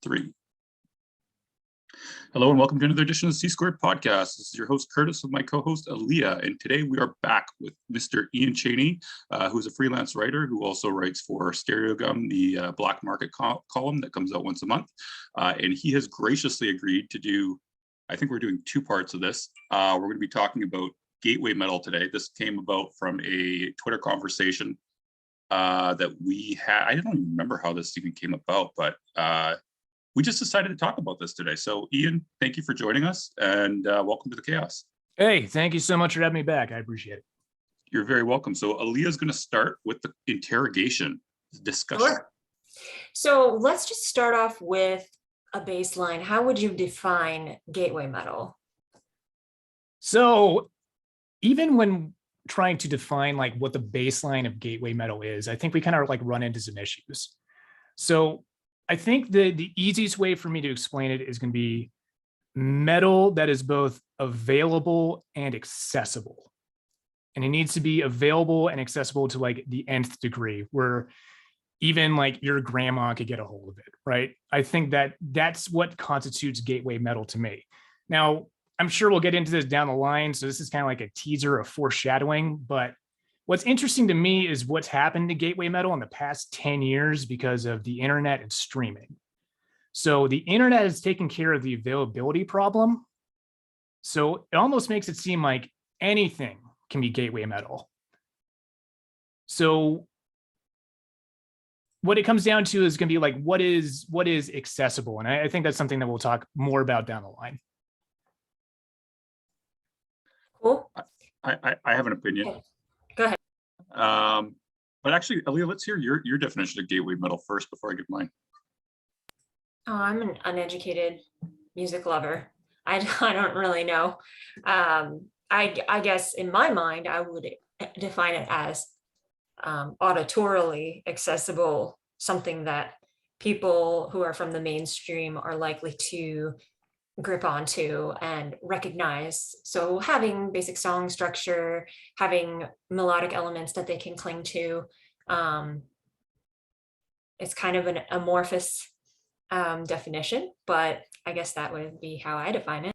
Three. Hello and welcome to another edition of the C Squared Podcast. This is your host Curtis with my co-host Aaliyah, and today we are back with Mr. Ian Chainey, who is a freelance writer who also writes for Stereogum, the Black Market column that comes out once a month. And he has graciously agreed to do, I think we're doing two parts of this. We're going to be talking about gateway metal today. This came about from a Twitter conversation that we had. I don't even remember how this even came about, but we just decided to talk about this today. So Ian, thank you for joining us, and welcome to the chaos. Hey, thank you so much for having me back. I appreciate it. You're very welcome. So Aaliyah is going to start with the interrogation discussion. Sure. So let's just start off with a baseline. How would you define gateway metal? So even when trying to define like what the baseline of gateway metal is, I think we kind of like run into some issues. So I think the easiest way for me to explain it is going to be metal that is both available and accessible. And it needs to be available and accessible to like the nth degree, where even like your grandma could get a hold of it, right? I think that that's what constitutes gateway metal to me. Now, I'm sure we'll get into this down the line, so this is kind of like a teaser of foreshadowing, but what's interesting to me is what's happened to gateway metal in the past 10 years because of the internet and streaming. So the internet has taken care of the availability problem. So it almost makes it seem like anything can be gateway metal. So what it comes down to is going to be like, what is accessible? And I think that's something that we'll talk more about down the line. Cool. I have an opinion. Okay. Go ahead. But actually, Aaliyah, let's hear your definition of gateway metal first before I give mine. Oh, I'm an uneducated music lover. I don't really know. I guess in my mind, I would define it as auditorily accessible, something that people who are from the mainstream are likely to grip onto and recognize. So having basic song structure, having melodic elements that they can cling to. It's kind of an amorphous definition, but I guess that would be how I define it.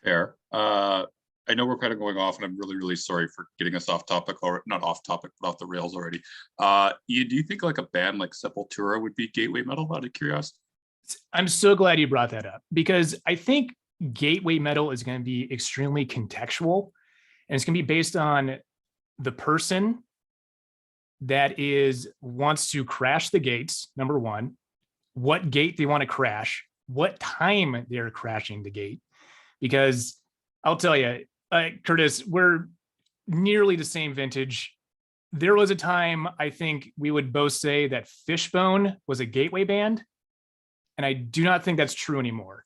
Fair. I know we're kind of going off, and I'm really, really sorry for getting us off topic, or not off topic, but off the rails already. Ian, do you think like a band like Sepultura would be gateway metal, out of curiosity? I'm so glad you brought that up, because I think gateway metal is going to be extremely contextual, and it's going to be based on the person that wants to crash the gates, number one, what gate they want to crash, what time they're crashing the gate. Because I'll tell you, Curtis, we're nearly the same vintage. There was a time I think we would both say that Fishbone was a gateway band. And I do not think that's true anymore.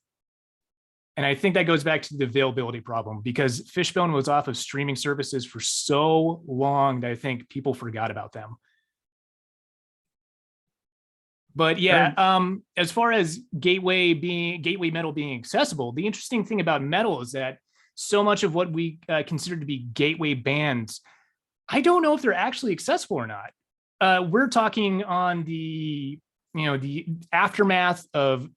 And I think that goes back to the availability problem, because Fishbone was off of streaming services for so long that I think people forgot about them. But yeah, as far as gateway metal being accessible, the interesting thing about metal is that so much of what we consider to be gateway bands, I don't know if they're actually accessible or not. We're talking on the aftermath of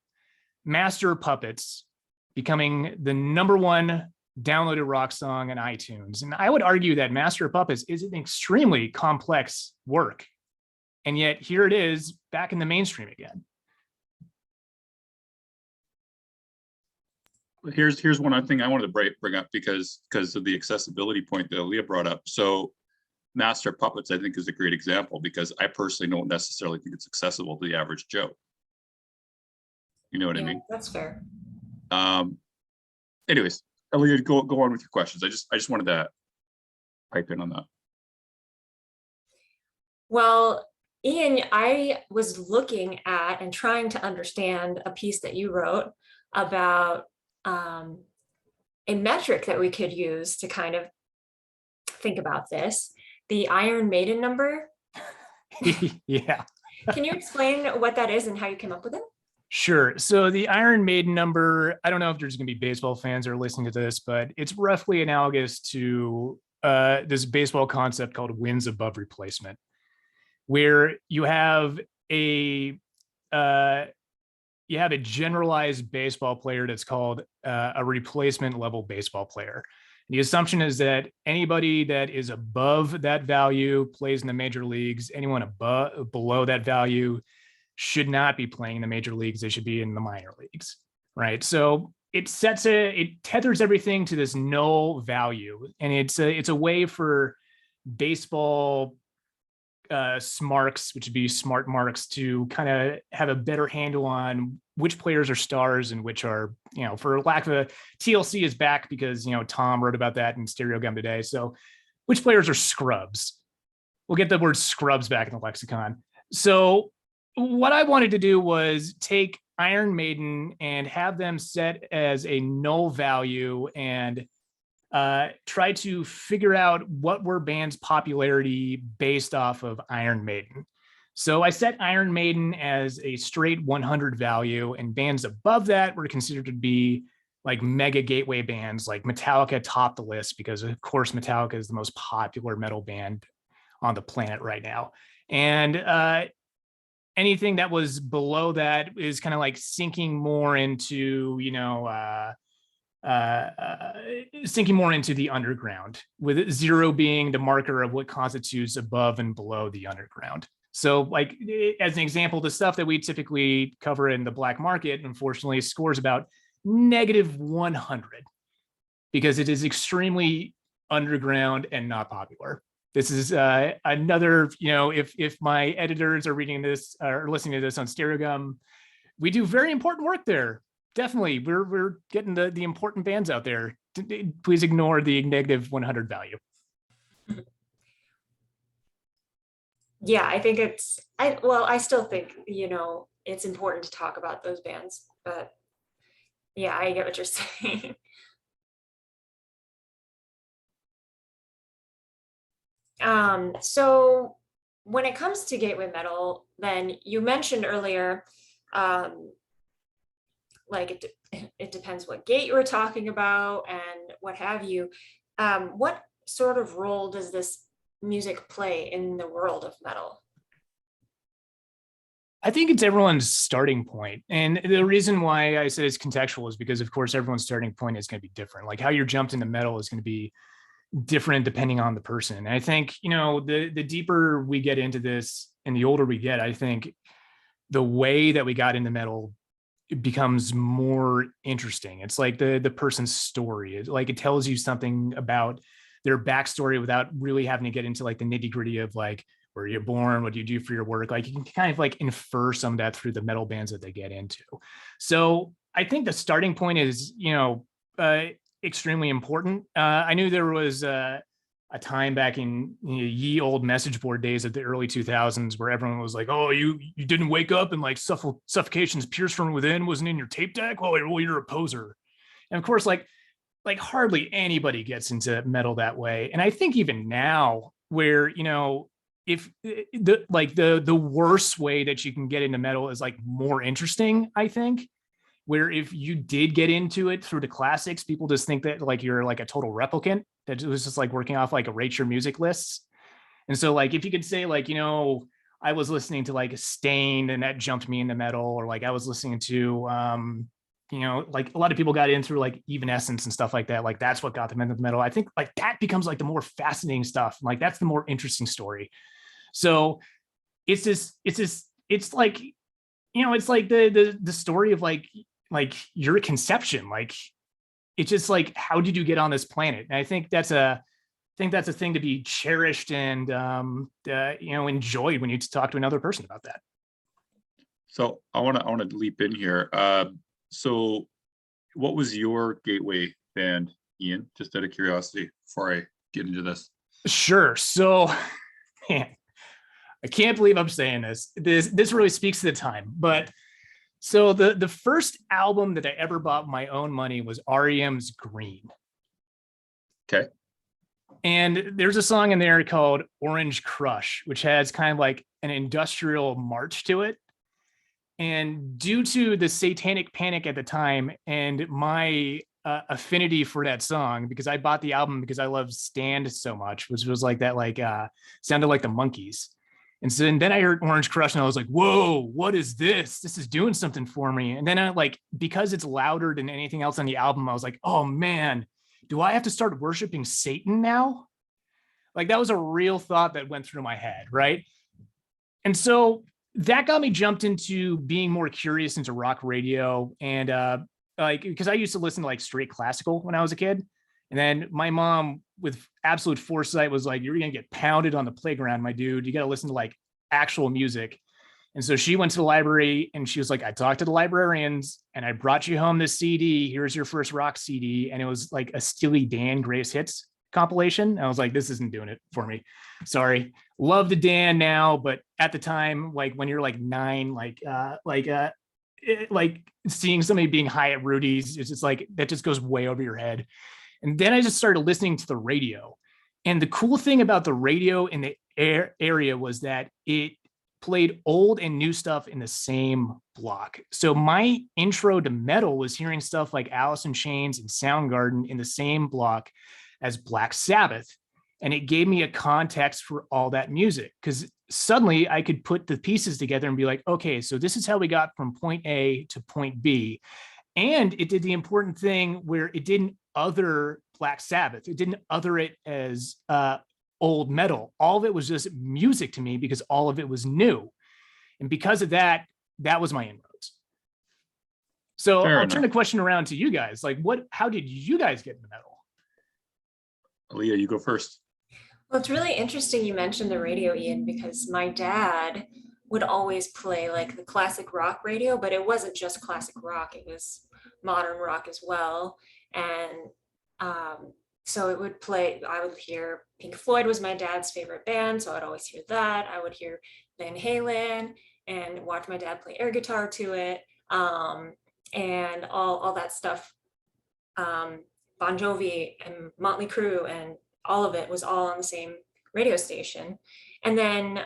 Master Puppets becoming the #1 downloaded rock song on iTunes. And I would argue that Master Puppets is an extremely complex work. And yet here it is back in the mainstream again. Here's one thing I wanted to bring up because of the accessibility point that Aaliyah brought up. So Master Puppets, I think, is a great example, because I personally don't necessarily think it's accessible to the average Joe. You know what I mean? That's fair. Anyways, Aaliyah, go on with your questions. I just wanted to pipe in on that. Well, Ian, I was looking at and trying to understand a piece that you wrote about a metric that we could use to kind of think about this. The Iron Maiden number. Yeah. Can you explain what that is and how you came up with it? Sure. So the Iron Maiden number, I don't know if there's going to be baseball fans that are listening to this, but it's roughly analogous to this baseball concept called wins above replacement, where you have a you have a generalized baseball player that's called a replacement level baseball player. The assumption is that anybody that is above that value plays in the major leagues. Anyone below that value should not be playing in the major leagues. They should be in the minor leagues, right? So it tethers everything to this null value, and it's a way for baseball smarks, which would be smart marks, to kind of have a better handle on which players are stars and which are, for lack of TLC is back because, Tom wrote about that in Stereogum today. So which players are scrubs? We'll get the word scrubs back in the lexicon. So what I wanted to do was take Iron Maiden and have them set as a null value and try to figure out what were bands' popularity based off of Iron Maiden. So I set Iron Maiden as a straight 100 value, and bands above that were considered to be like mega gateway bands. Like Metallica topped the list because, of course, Metallica is the most popular metal band on the planet right now. And anything that was below that is kind of like sinking more into, sinking more into the underground, with 0 being the marker of what constitutes above and below the underground. So like, as an example, the stuff that we typically cover in the black market, unfortunately, scores about -100 because it is extremely underground and not popular. This is another, if my editors are reading this or listening to this on Stereogum, we do very important work there. Definitely, we're getting the important bands out there. Please ignore the -100 value. Yeah, I think I still think, it's important to talk about those bands, but yeah, I get what you're saying. So when it comes to gateway metal, then you mentioned earlier, like it depends what gate you were talking about and what have you. What sort of role does this music play in the world of metal? I think it's everyone's starting point. And the reason why I said it's contextual is because, of course, everyone's starting point is going to be different. Like how you're jumped into metal is going to be different depending on the person. And I think, the deeper we get into this and the older we get, I think the way that we got into metal, it becomes more interesting. It's like the person's story. It tells you something about their backstory without really having to get into like the nitty-gritty of like where you're born, what do you do for your work. Like you can kind of like infer some of that through the metal bands that they get into. So I think the starting point is, extremely important. I knew there was a time back in ye old message board days of the early 2000s where everyone was like, oh, you didn't wake up and like suffocation's pierced from within wasn't in your tape deck? Well, you're a poser. And of course, like hardly anybody gets into metal that way. And I think even now where, if the worst way that you can get into metal is like more interesting, I think, where if you did get into it through the classics, people just think that like you're like a total replicant that was just like working off like a rate your music lists. And so like if you could say like, I was listening to like Stained and that jumped me into metal, or like I was listening to like a lot of people got in through like Evanescence and stuff like that. Like that's what got them into the metal. I think like that becomes like the more fascinating stuff. Like that's the more interesting story. So it's like, it's like the story of like your conception. Like it's just like, how did you get on this planet? And I think that's a thing to be cherished and enjoyed when you talk to another person about that. So I want to leap in here. So what was your gateway band, Ian? Just out of curiosity before I get into this. Sure. So, man, I can't believe I'm saying this. This really speaks to the time. But so the first album that I ever bought with my own money was REM's Green. Okay. And there's a song in there called Orange Crush, which has kind of like an industrial march to it. And due to the Satanic Panic at the time and my affinity for that song, because I bought the album because I love Stand so much, which was like that, like sounded like the Monkees. And then I heard Orange Crush and I was like, whoa, what is this? This is doing something for me. And then I like, because it's louder than anything else on the album, I was like, oh man, do I have to start worshiping Satan now? Like that was a real thought that went through my head, right? And so that got me jumped into being more curious into rock radio. And like, because I used to listen to like straight classical when I was a kid. And then my mom, with absolute foresight, was like, you're going to get pounded on the playground, my dude. You got to listen to like actual music. And so she went to the library and she was like, I talked to the librarians and I brought you home this CD. Here's your first rock CD. And it was like a Steely Dan Greatest Hits compilation. And I was like, this isn't doing it for me. Sorry. Love the Dan now. But at the time, like when you're like 9, like seeing somebody being high at Rudy's, it's just like, that just goes way over your head. And then I just started listening to the radio. And the cool thing about the radio in the area was that it played old and new stuff in the same block. So my intro to metal was hearing stuff like Alice in Chains and Soundgarden in the same block as Black Sabbath. And it gave me a context for all that music, because suddenly I could put the pieces together and be like, okay, so this is how we got from point A to point B. And it did the important thing where it didn't other Black Sabbath. It didn't other it as old metal. All of it was just music to me because all of it was new. And because of that, that was my inroads. So I'll turn the question around to you guys. Like, how did you guys get into metal? Aaliyah, you go first. Well, it's really interesting you mentioned the radio, Ian, because my dad would always play like the classic rock radio, but it wasn't just classic rock, it was modern rock as well. And so it would play, I would hear Pink Floyd was my dad's favorite band, so I'd always hear that. I would hear Van Halen and watch my dad play air guitar to it, and all that stuff. Bon Jovi and Motley Crue and all of it was all on the same radio station. And then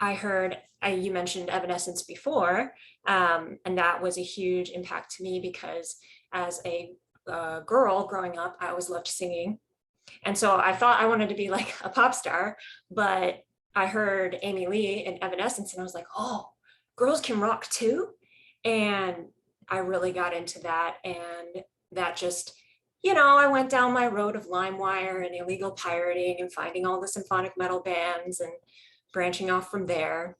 I heard, you mentioned Evanescence before, and that was a huge impact to me because as a girl growing up, I always loved singing. And so I thought I wanted to be like a pop star, but I heard Amy Lee and Evanescence and I was like, oh, girls can rock too. And I really got into that. And that just, I went down my road of LimeWire and illegal pirating and finding all the symphonic metal bands and branching off from there.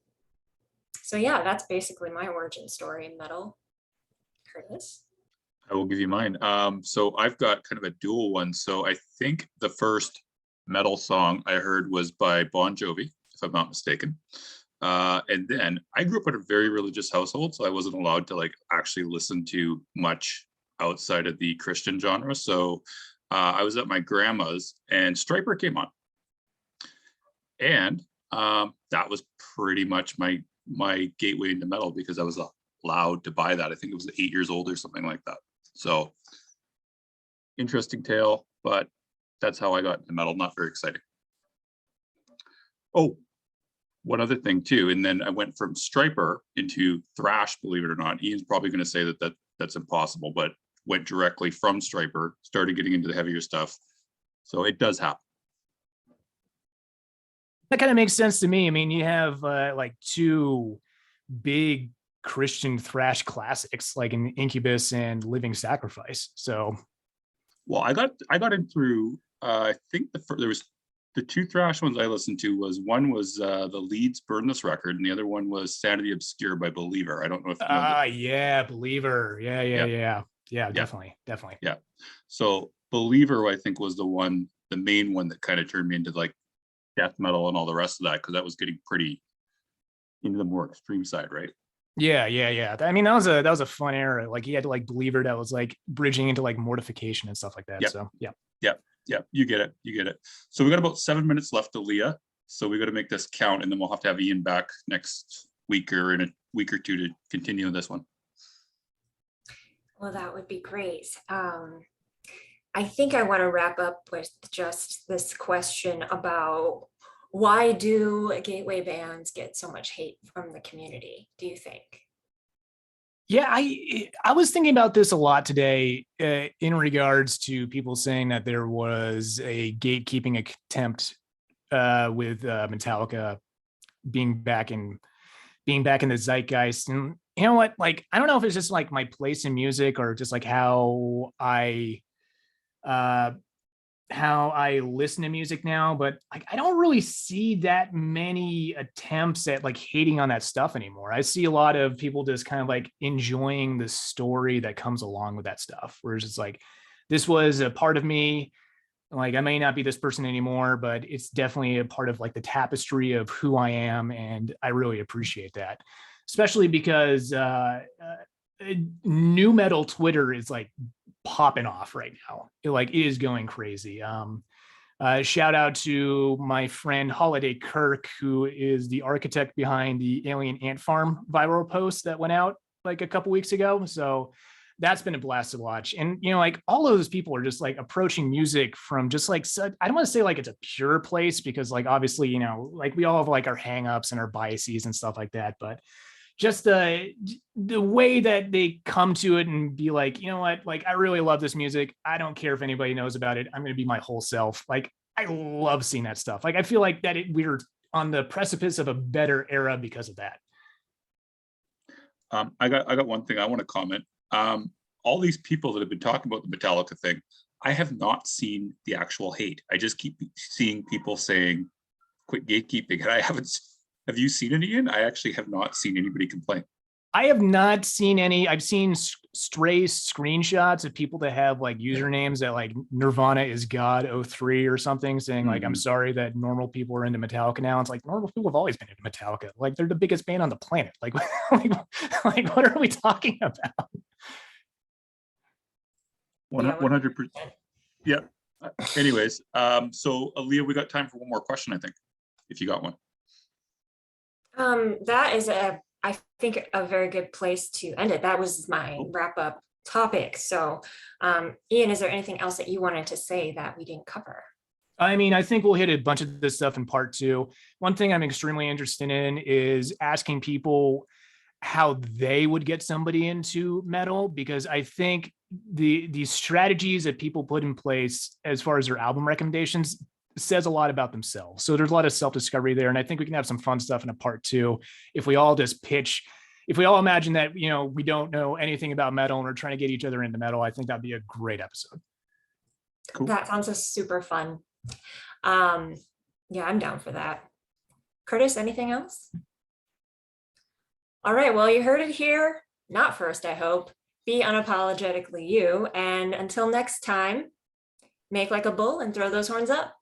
So yeah, that's basically my origin story in metal. Curtis? I will give you mine. So I've got kind of a dual one. So I think the first metal song I heard was by Bon Jovi, if I'm not mistaken. And then I grew up in a very religious household, so I wasn't allowed to like actually listen to much outside of the Christian genre. So I was at my grandma's and Striper came on. And that was pretty much my gateway into metal because I was allowed to buy that. I think it was 8 years old or something like that. So interesting tale, but that's how I got into metal. Not very exciting. Oh, one other thing too. And then I went from Striper into thrash, believe it or not. Ian's probably going to say that's impossible, but went directly from Striper, started getting into the heavier stuff. So it does happen. That kind of makes sense to me. I mean, you have like two big Christian thrash classics, like in Incubus and Living Sacrifice. So, well, I got in through. I think there was the two thrash ones I listened to. One was the Leeds Burn This Record, and the other one was Sanity Obscure by Believer. I don't know if you know yeah, Believer. Yeah, definitely. Yeah. So Believer, I think, was the main one that kind of turned me into like death metal and all the rest of that, because that was getting pretty into the more extreme side, right? Yeah. I mean, that was a fun era. Like he had like Believer that was like bridging into like Mortification and stuff like that. Yep. So yeah. You get it. So we got about 7 minutes left, Aaliyah. So we got to make this count, and then we'll have to have Ian back next week or in a week or two to continue this one. Well, that would be great. I think I want to wrap up with just this question about why do gateway bands get so much hate from the community, do you think? Yeah, I was thinking about this a lot today in regards to people saying that there was a gatekeeping attempt with Metallica being back in the zeitgeist. And you know what, like, I don't know if it's just like my place in music or just like how I listen to music now, but like I don't really see that many attempts at like hating on that stuff anymore. I see a lot of people just kind of like enjoying the story that comes along with that stuff. Whereas it's like, this was a part of me. Like I may not be this person anymore, but it's definitely a part of like the tapestry of who I am. And I really appreciate that, especially because new metal Twitter is like popping off right now. It is going crazy. Shout out to my friend Holiday Kirk, who is the architect behind the Alien Ant Farm viral post that went out like a couple weeks ago. So that's been a blast to watch. And, like all of those people are just like approaching music from just like, I don't want to say like it's a pure place because like, obviously, like we all have like our hangups and our biases and stuff like that. But just the way that they come to it and be like, you know what, like I really love this music. I don't care if anybody knows about it. I'm going to be my whole self. Like I love seeing that stuff. Like I feel like that we're on the precipice of a better era because of that. I got one thing I want to comment. All these people that have been talking about the Metallica thing, I have not seen the actual hate. I just keep seeing people saying, quit gatekeeping. And I haven't. Have you seen any, Ian? I actually have not seen anybody complain. I have not seen any. I've seen stray screenshots of people that have like usernames that like Nirvana is God 03 or something, saying like, I'm sorry that normal people are into Metallica now. It's like normal people have always been into Metallica. Like they're the biggest band on the planet. Like, like what are we talking about? 100%. Yeah. Anyways, so Aaliyah, we got time for one more question, I think, if you got one. That is I think a very good place to end it. That was my wrap up topic. So, Ian, is there anything else that you wanted to say that we didn't cover? I mean, I think we'll hit a bunch of this stuff in part 2. One thing I'm extremely interested in is asking people how they would get somebody into metal, because I think the strategies that people put in place as far as their album recommendations says a lot about themselves. So there's a lot of self-discovery there. And I think we can have some fun stuff in a part 2. If we all just pitch, if we all imagine that, we don't know anything about metal and we're trying to get each other into metal, I think that'd be a great episode. Cool. That sounds super fun. Yeah, I'm down for that. Curtis, anything else? All right, well, you heard it here. Not first, I hope. Be unapologetically you. And until next time, make like a bull and throw those horns up.